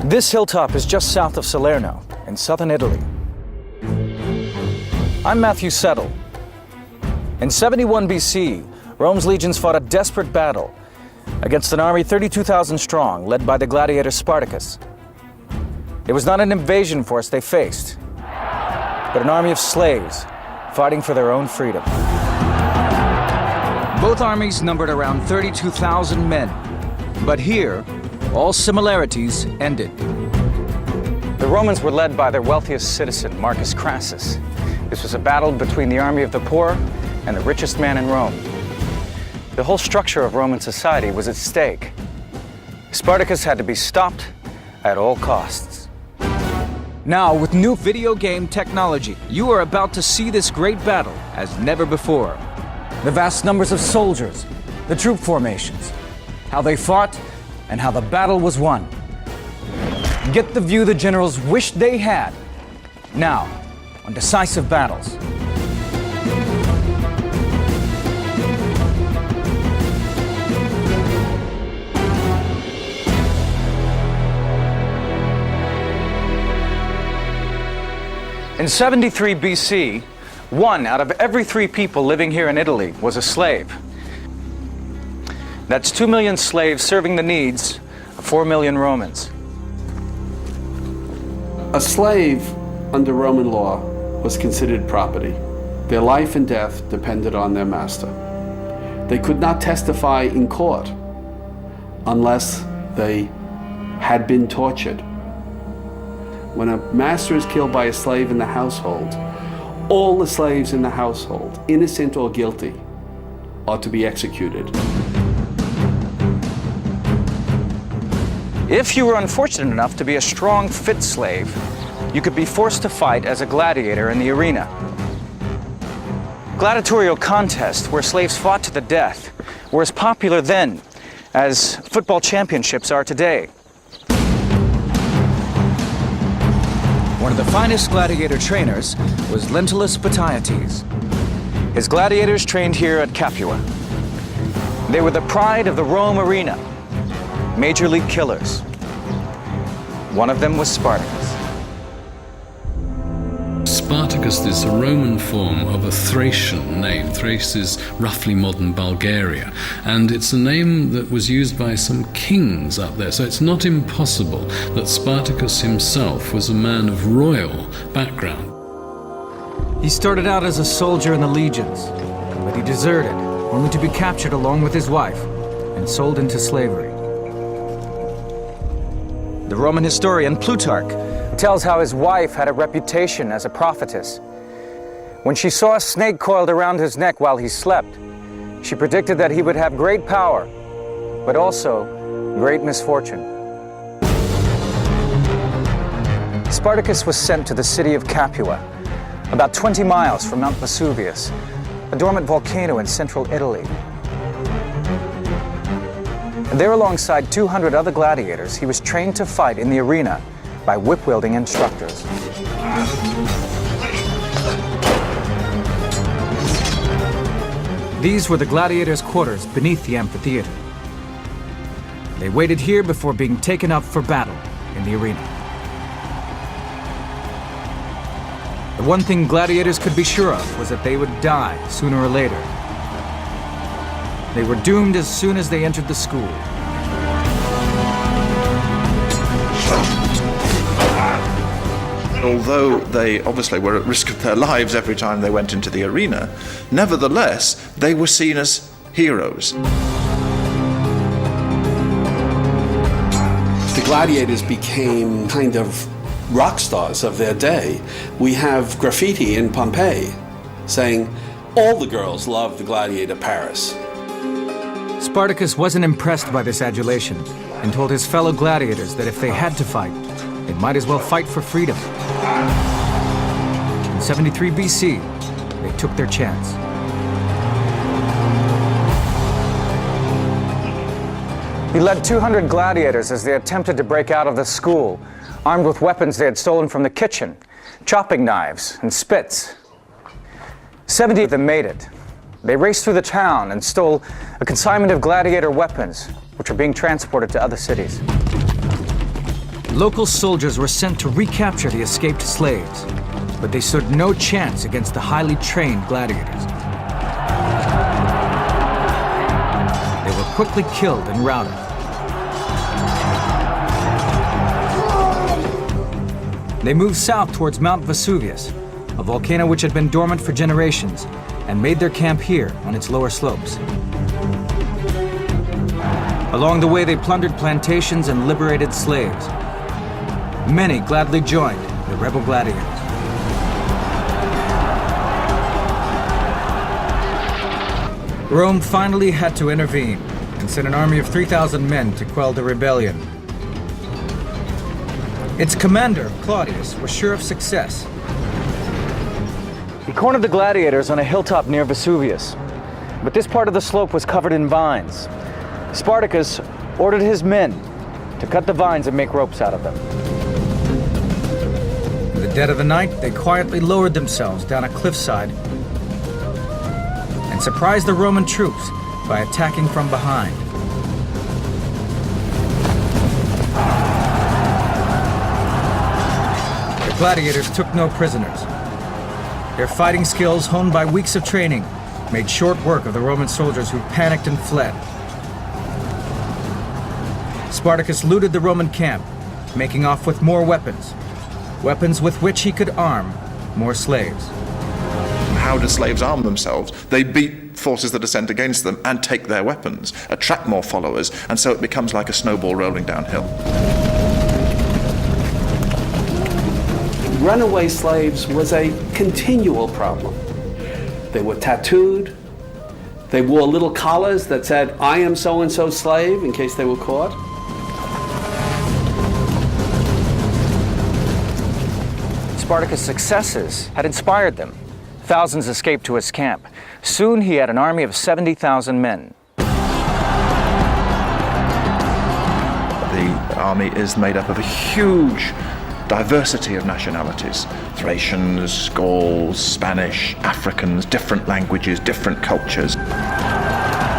This hilltop is just south of Salerno, in southern Italy. I'm Matthew Settle. In 71 BC, Rome's legions fought a desperate battle against an army 32,000 strong, led by the gladiator Spartacus. It was not an invasion force they faced, but an army of slaves fighting for their own freedom. Both armies numbered around 32,000 men, but here, all similarities ended. The Romans were led by their wealthiest citizen, Marcus Crassus. This was a battle between the army of the poor and the richest man in Rome. The whole structure of Roman society was at stake. Spartacus had to be stopped at all costs. Now, with new video game technology, you are about to see this great battle as never before. The vast numbers of soldiers, the troop formations, how they fought, and how the battle was won. Get the view the generals wished they had, now on Decisive Battles. In 73 BC, 1 out of every 3 people living here in Italy was a slave. That's 2 million slaves serving the needs of 4 million Romans. A slave under Roman law was considered property. Their life and death depended on their master. They could not testify in court unless they had been tortured. When a master is killed by a slave in the household, all the slaves in the household, innocent or guilty, are to be executed. If you were unfortunate enough to be a strong, fit slave, you could be forced to fight as a gladiator in the arena. Gladiatorial contests where slaves fought to the death were as popular then as football championships are today. One of the finest gladiator trainers was Lentulus Batiates. His gladiators trained here at Capua. They were the pride of the Rome arena, major league killers. One of them was Spartacus. Spartacus is a Roman form of a Thracian name. Thrace is roughly modern Bulgaria, and it's a name that was used by some kings up there, so it's not impossible that Spartacus himself was a man of royal background. He started out as a soldier in the legions, but he deserted, only to be captured along with his wife and sold into slavery. The Roman historian Plutarch tells how his wife had a reputation as a prophetess. When she saw a snake coiled around his neck while he slept, she predicted that he would have great power, but also great misfortune. Spartacus was sent to the city of Capua, about 20 miles from Mount Vesuvius, a dormant volcano in central Italy. And there, alongside 200 other gladiators, he was trained to fight in the arena by whip-wielding instructors. These were the gladiators' quarters beneath the amphitheater. They waited here before being taken up for battle in the arena. The one thing gladiators could be sure of was that they would die sooner or later. They were doomed as soon as they entered the school. Although they obviously were at risk of their lives every time they went into the arena, nevertheless, they were seen as heroes. The gladiators became kind of rock stars of their day. We have graffiti in Pompeii saying, "All the girls love the gladiator Paris." Spartacus wasn't impressed by this adulation and told his fellow gladiators that if they had to fight, they might as well fight for freedom. In 73 BC, they took their chance. He led 200 gladiators as they attempted to break out of the school, armed with weapons they had stolen from the kitchen, chopping knives and spits. 70 of them made it. They raced through the town and stole a consignment of gladiator weapons, which were being transported to other cities. Local soldiers were sent to recapture the escaped slaves, but they stood no chance against the highly trained gladiators. They were quickly killed and routed. They moved south towards Mount Vesuvius, a volcano which had been dormant for generations, and made their camp here on its lower slopes. Along the way, they plundered plantations and liberated slaves. Many gladly joined the rebel gladiators. Rome finally had to intervene and sent an army of 3,000 men to quell the rebellion. Its commander, Claudius, was sure of success. He cornered the gladiators on a hilltop near Vesuvius, but this part of the slope was covered in vines. Spartacus ordered his men to cut the vines and make ropes out of them. In the dead of the night, they quietly lowered themselves down a cliffside and surprised the Roman troops by attacking from behind. The gladiators took no prisoners. Their fighting skills, honed by weeks of training, made short work of the Roman soldiers who panicked and fled. Spartacus looted the Roman camp, making off with more weapons with which he could arm more slaves. How do slaves arm themselves? They beat forces that are sent against them and take their weapons, attract more followers, and so it becomes like a snowball rolling downhill. Runaway slaves was a continual problem. They were tattooed. They wore little collars that said, "I am so-and-so's slave," in case they were caught. Spartacus' successes had inspired them. Thousands escaped to his camp. Soon he had an army of 70,000 men. The army is made up of a huge diversity of nationalities. Thracians, Gauls, Spanish, Africans, different languages, different cultures.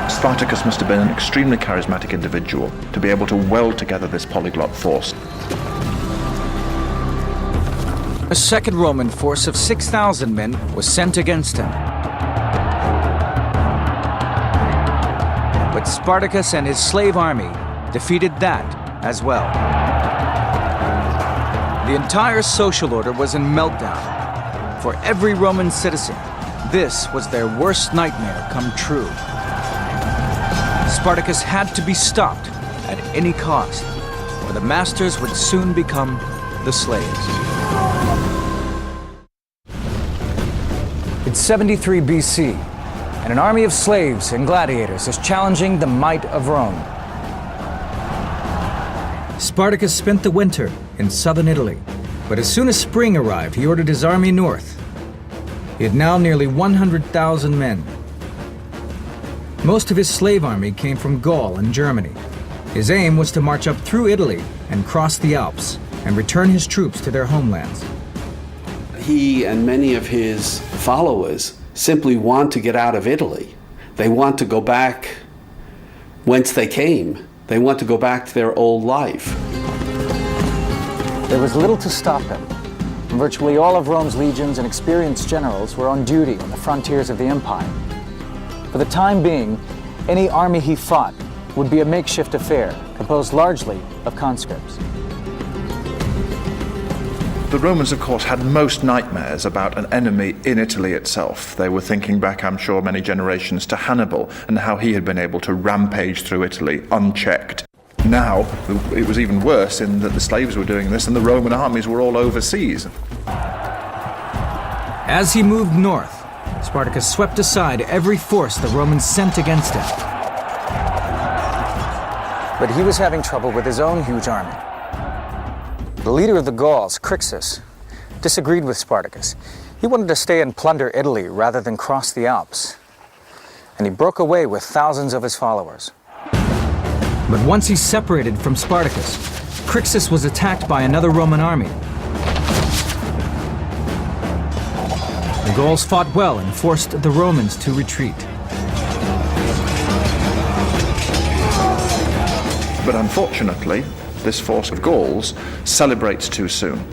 Spartacus must have been an extremely charismatic individual to be able to weld together this polyglot force. A second Roman force of 6,000 men was sent against him. But Spartacus and his slave army defeated that as well. The entire social order was in meltdown. For every Roman citizen, this was their worst nightmare come true. Spartacus had to be stopped at any cost, or the masters would soon become the slaves. It's 73 BC, and an army of slaves and gladiators is challenging the might of Rome. Spartacus spent the winter in southern Italy, but as soon as spring arrived, he ordered his army north. He had now nearly 100,000 men. Most of his slave army came from Gaul and Germany. His aim was to march up through Italy and cross the Alps and return his troops to their homelands. He and many of his followers simply want to get out of Italy. They want to go back whence they came. They want to go back to their old life. There was little to stop him. Virtually all of Rome's legions and experienced generals were on duty on the frontiers of the empire. For the time being, any army he fought would be a makeshift affair, composed largely of conscripts. The Romans, of course, had most nightmares about an enemy in Italy itself. They were thinking back, I'm sure, many generations to Hannibal and how he had been able to rampage through Italy unchecked. Now, it was even worse in that the slaves were doing this and the Roman armies were all overseas. As he moved north, Spartacus swept aside every force the Romans sent against him. But he was having trouble with his own huge army. The leader of the Gauls, Crixus, disagreed with Spartacus. He wanted to stay and plunder Italy rather than cross the Alps. And he broke away with thousands of his followers. But once he separated from Spartacus, Crixus was attacked by another Roman army. The Gauls fought well and forced the Romans to retreat. But unfortunately, this force of Gauls celebrates too soon.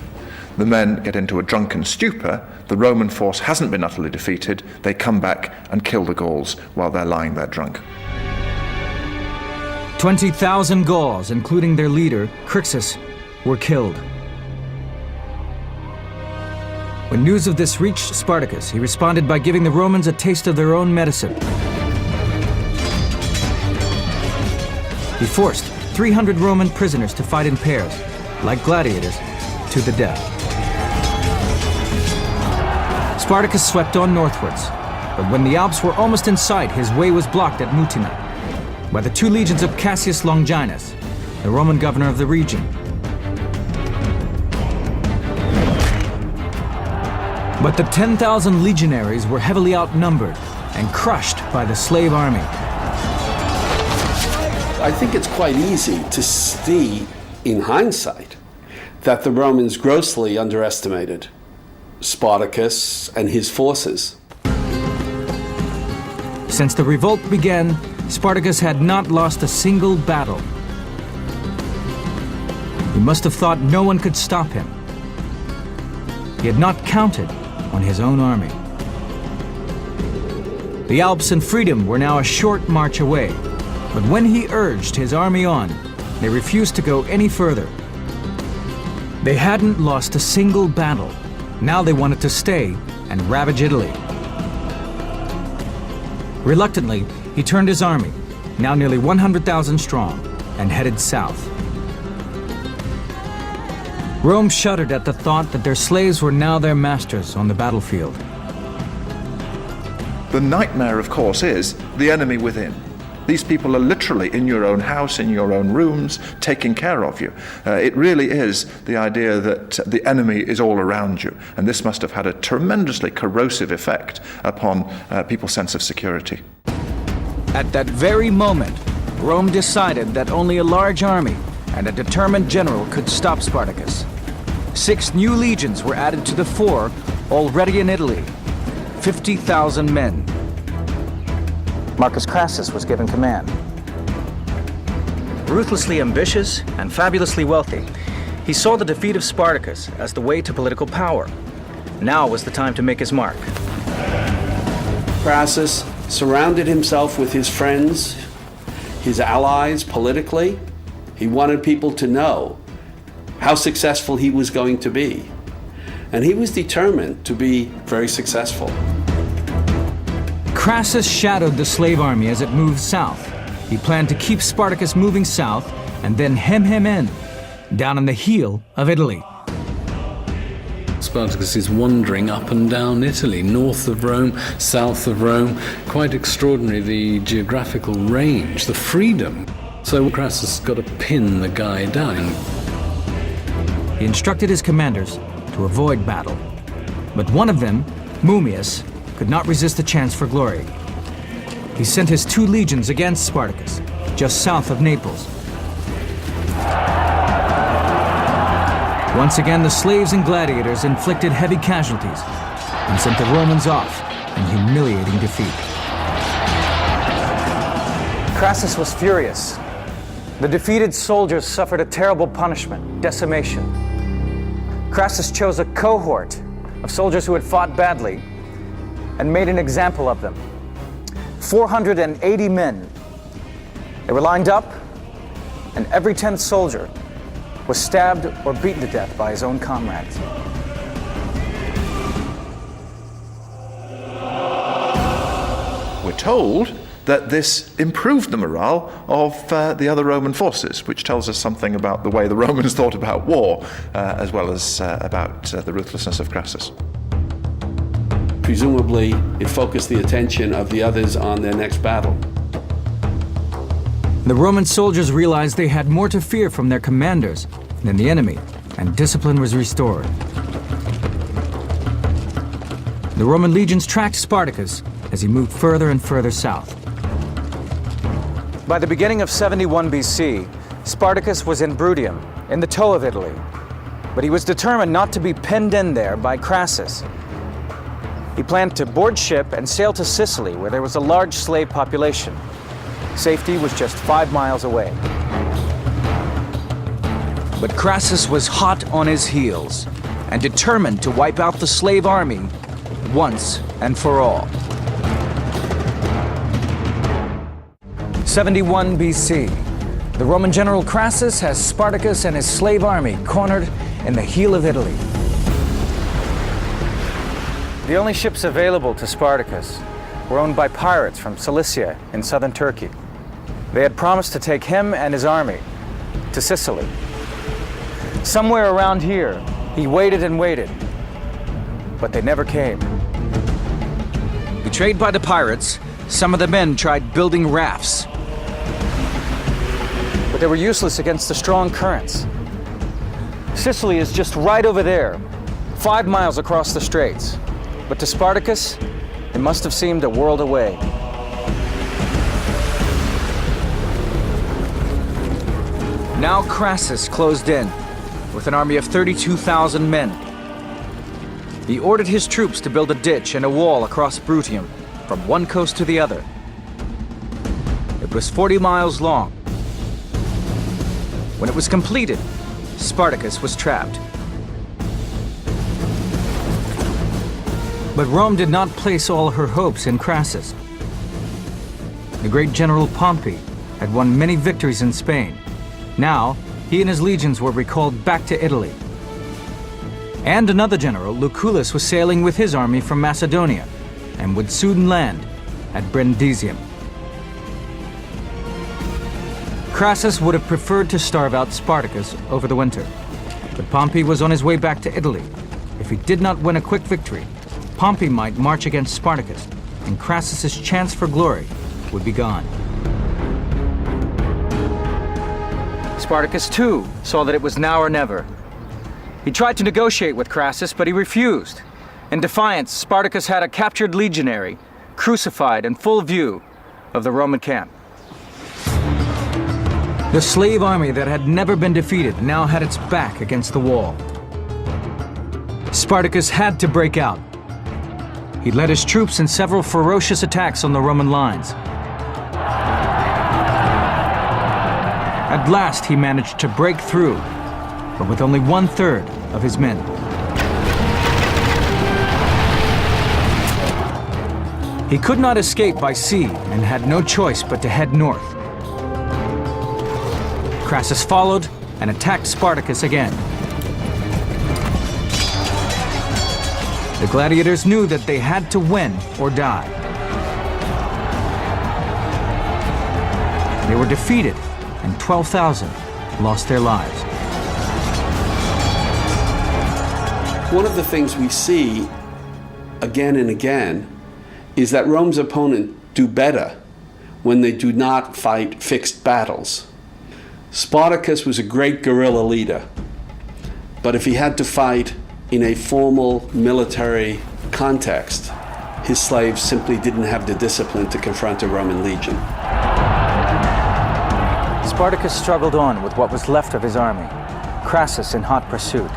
The men get into a drunken stupor, the Roman force hasn't been utterly defeated, they come back and kill the Gauls while they're lying there drunk. 20,000 Gauls, including their leader, Crixus, were killed. When news of this reached Spartacus, he responded by giving the Romans a taste of their own medicine. He forced 300 Roman prisoners to fight in pairs, like gladiators, to the death. Spartacus swept on northwards, but when the Alps were almost in sight, his way was blocked at Mutina by the 2 legions of Cassius Longinus, the Roman governor of the region. But the 10,000 legionaries were heavily outnumbered and crushed by the slave army. I think it's quite easy to see, in hindsight, that the Romans grossly underestimated Spartacus and his forces. Since the revolt began, Spartacus had not lost a single battle. He must have thought no one could stop him. He had not counted on his own army. The Alps and freedom were now a short march away, but when he urged his army on, they refused to go any further. They hadn't lost a single battle. Now they wanted to stay and ravage Italy. Reluctantly, he turned his army, now nearly 100,000 strong, and headed south. Rome shuddered at the thought that their slaves were now their masters on the battlefield. The nightmare, of course, is the enemy within. These people are literally in your own house, in your own rooms, taking care of you. It really is the idea that the enemy is all around you, and this must have had a tremendously corrosive effect upon people's sense of security. At that very moment, Rome decided that only a large army and a determined general could stop Spartacus. 6 new legions were added to the 4 already in Italy, 50,000 men. Marcus Crassus was given command. Ruthlessly ambitious and fabulously wealthy, he saw the defeat of Spartacus as the way to political power. Now was the time to make his mark. Crassus surrounded himself with his friends, his allies politically. He wanted people to know how successful he was going to be. And he was determined to be very successful. Crassus shadowed the slave army as it moved south. He planned to keep Spartacus moving south and then hem him in, down on the heel of Italy. Spartacus is wandering up and down Italy, north of Rome, south of Rome. Quite extraordinary, the geographical range, the freedom. So Crassus got to pin the guy down. He instructed his commanders to avoid battle, but one of them, Mummius, could not resist the chance for glory. He sent his 2 legions against Spartacus, just south of Naples. Once again, the slaves and gladiators inflicted heavy casualties and sent the Romans off in humiliating defeat. Crassus was furious. The defeated soldiers suffered a terrible punishment, decimation. Crassus chose a cohort of soldiers who had fought badly and made an example of them. 480 men. They were lined up, and every 10th soldier was stabbed or beaten to death by his own comrades. We're told that this improved the morale of the other Roman forces, which tells us something about the way the Romans thought about war, as well as about the ruthlessness of Crassus. Presumably, it focused the attention of the others on their next battle. The Roman soldiers realized they had more to fear from their commanders than the enemy, and discipline was restored. The Roman legions tracked Spartacus as he moved further and further south. By the beginning of 71 BC, Spartacus was in Bruttium, in the toe of Italy, but he was determined not to be penned in there by Crassus. He planned to board ship and sail to Sicily, where there was a large slave population. Safety was just 5 miles away. But Crassus was hot on his heels and determined to wipe out the slave army once and for all. 71 BC. The Roman general Crassus has Spartacus and his slave army cornered in the heel of Italy. The only ships available to Spartacus were owned by pirates from Cilicia in southern Turkey. They had promised to take him and his army to Sicily. Somewhere around here, he waited and waited, but they never came. Betrayed by the pirates, some of the men tried building rafts. But they were useless against the strong currents. Sicily is just right over there, 5 miles across the straits. But to Spartacus, it must have seemed a world away. Now Crassus closed in with an army of 32,000 men. He ordered his troops to build a ditch and a wall across Bruttium from one coast to the other. It was 40 miles long. When it was completed, Spartacus was trapped. But Rome did not place all her hopes in Crassus. The great general Pompey had won many victories in Spain. Now, he and his legions were recalled back to Italy. And another general, Lucullus, was sailing with his army from Macedonia and would soon land at Brundisium. Crassus would have preferred to starve out Spartacus over the winter, but Pompey was on his way back to Italy. If he did not win a quick victory, Pompey might march against Spartacus, and Crassus's chance for glory would be gone. Spartacus, too, saw that it was now or never. He tried to negotiate with Crassus, but he refused. In defiance, Spartacus had a captured legionary crucified in full view of the Roman camp. The slave army that had never been defeated now had its back against the wall. Spartacus had to break out. He led his troops in several ferocious attacks on the Roman lines. At last, he managed to break through, but with only 1/3 of his men. He could not escape by sea and had no choice but to head north. Crassus followed and attacked Spartacus again. The gladiators knew that they had to win or die. They were defeated, and 12,000 lost their lives. One of the things we see again and again is that Rome's opponents do better when they do not fight fixed battles. Spartacus was a great guerrilla leader, but if he had to fight in a formal military context, his slaves simply didn't have the discipline to confront a Roman legion. Spartacus struggled on with what was left of his army, Crassus in hot pursuit.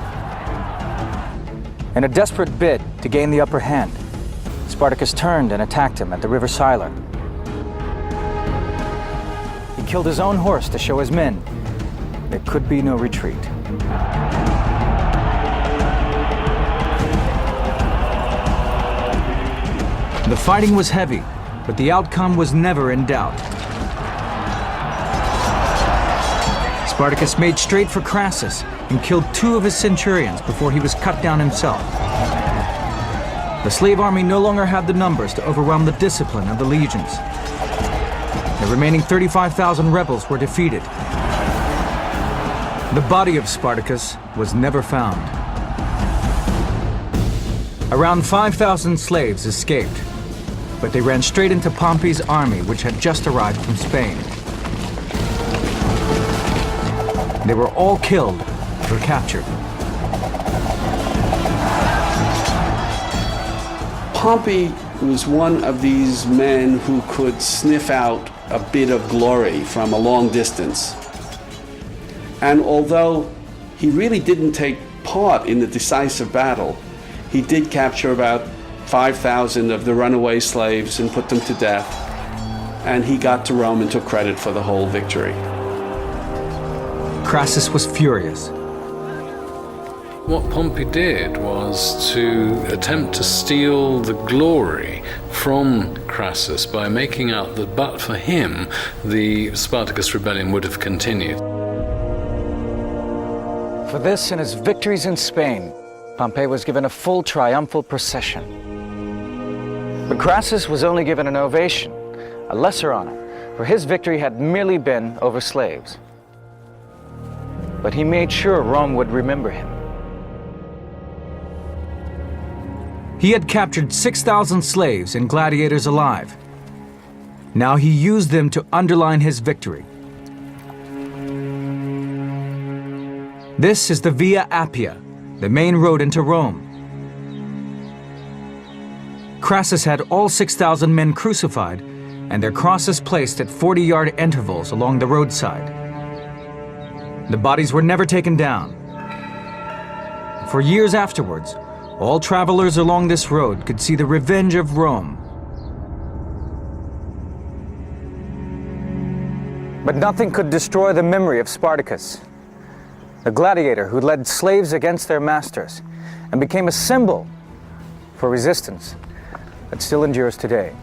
In a desperate bid to gain the upper hand, Spartacus turned and attacked him at the river Siler. He killed his own horse to show his men there could be no retreat. The fighting was heavy, but the outcome was never in doubt. Spartacus made straight for Crassus and killed 2 of his centurions before he was cut down himself. The slave army no longer had the numbers to overwhelm the discipline of the legions. The remaining 35,000 rebels were defeated. The body of Spartacus was never found. Around 5,000 slaves escaped, but they ran straight into Pompey's army, which had just arrived from Spain. They were all killed or captured. Pompey was one of these men who could sniff out a bit of glory from a long distance. And although he really didn't take part in the decisive battle, he did capture about 5,000 of the runaway slaves and put them to death. And he got to Rome and took credit for the whole victory. Crassus was furious. What Pompey did was to attempt to steal the glory from Crassus by making out that but for him, the Spartacus rebellion would have continued. For this and his victories in Spain, Pompey was given a full triumphal procession. But Crassus was only given an ovation, a lesser honor, for his victory had merely been over slaves. But he made sure Rome would remember him. He had captured 6,000 slaves and gladiators alive. Now he used them to underline his victory. This is the Via Appia, the main road into Rome. Crassus had all 6,000 men crucified and their crosses placed at 40-yard intervals along the roadside. The bodies were never taken down. For years afterwards, all travelers along this road could see the revenge of Rome. But nothing could destroy the memory of Spartacus, the gladiator who led slaves against their masters and became a symbol for resistance that still endures today.